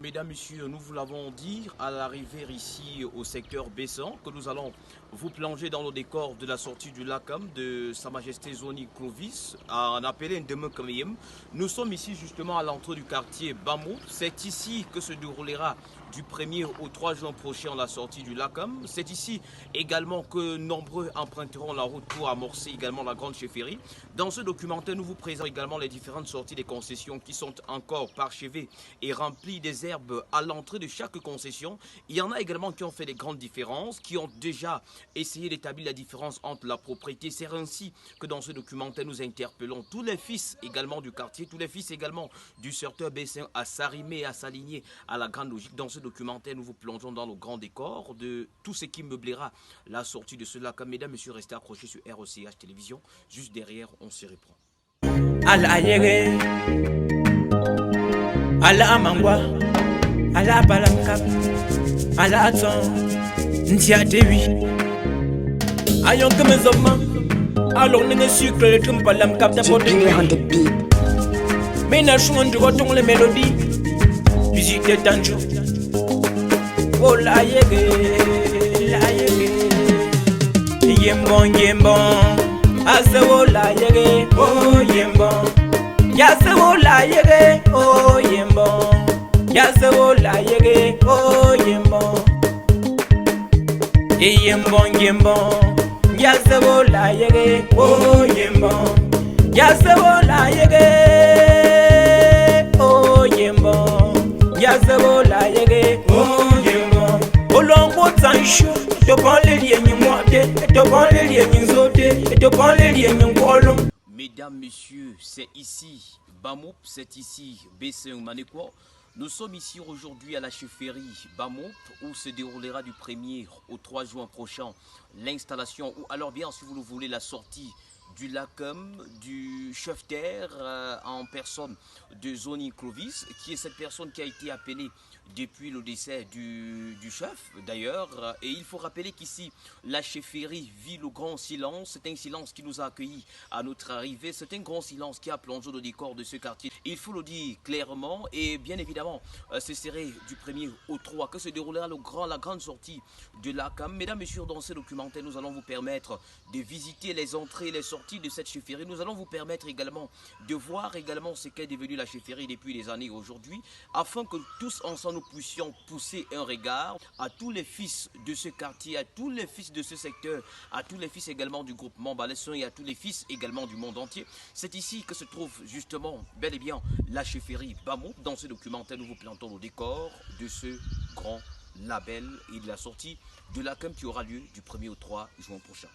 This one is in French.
Mesdames, Messieurs, nous vous l'avons dit à l'arrivée ici au secteur Bessan que nous allons vous plonger dans le décor de la sortie du Lakam de Sa Majesté Zoni Clovis, en appelé Ndeme Kameyem. Nous sommes ici justement à l'entrée du quartier Bamou. C'est ici que se déroulera du 1er au 3 juin prochain la sortie du Lakam. C'est ici également que nombreux emprunteront la route pour amorcer également la grande chefferie. Dans ce documentaire, nous vous présentons également les différentes sorties des concessions qui sont encore parchevées et remplies des herbes à l'entrée de chaque concession. Il y en a également qui ont fait des grandes différences, qui ont déjà essayé d'établir la différence entre la propriété. C'est ainsi que dans ce documentaire, nous interpellons tous les fils également du quartier, tous les fils également du secteur Bessin à s'arrimer, à s'aligner à la grande logique. Dans ce documentaire, nous vous plongeons dans le grand décor de tout ce qui meublera la sortie de ce lac. Mesdames, Messieurs, restez accrochés sur ROCH Télévision. Juste derrière, on se reprend. Ala yere, ala amangwa, ala balankap, ala aton, ntia dewi. Ayon comme zoma, alors ne sucre le tum palam cap d'apporter. Mais n'a chouan du roton les mélodies, visite tanjo. Oh la yere, yembon. Asewo la yege, oh yembon. Yasewo la yege, oh yembon. Yasewo la yege, oh yembon. Yembon. Yasewo la yege, oh yembon. Yasewo la yege, oh yembon. Yasewo la yege, oh yembon. Olongo tanshu. Mesdames, Messieurs, c'est ici Bamoup, c'est ici Bessin Manekwa. Nous sommes ici aujourd'hui à la chefferie Bamoup où se déroulera du 1er au 3 juin prochain l'installation ou alors bien si vous le voulez la sortie du Lakam, du chef-terre en personne de Zoni Clovis, qui est cette personne qui a été appelée depuis le décès du chef d'ailleurs. Et il faut rappeler qu'ici, la chefferie vit le grand silence. C'est un silence qui nous a accueillis à notre arrivée. C'est un grand silence qui a plongé le décor de ce quartier. Il faut le dire clairement et bien évidemment, ce serait du 1er au 3 que se déroulera la grande sortie de Lakam. Mesdames, Messieurs, dans ce documentaire, nous allons vous permettre de visiter les entrées et les sorties de cette chefferie. Nous allons vous permettre également de voir également ce qu'est devenu la chefferie depuis des années aujourd'hui, afin que tous ensemble nous puissions pousser un regard à tous les fils de ce quartier, à tous les fils de ce secteur, à tous les fils également du groupement Balesson et à tous les fils également du monde entier. C'est ici que se trouve justement bel et bien la chefferie Bamou. Dans ce documentaire, nous vous plantons le décor de ce grand label et de la sortie de Lakam qui aura lieu du 1er au 3 juin prochain.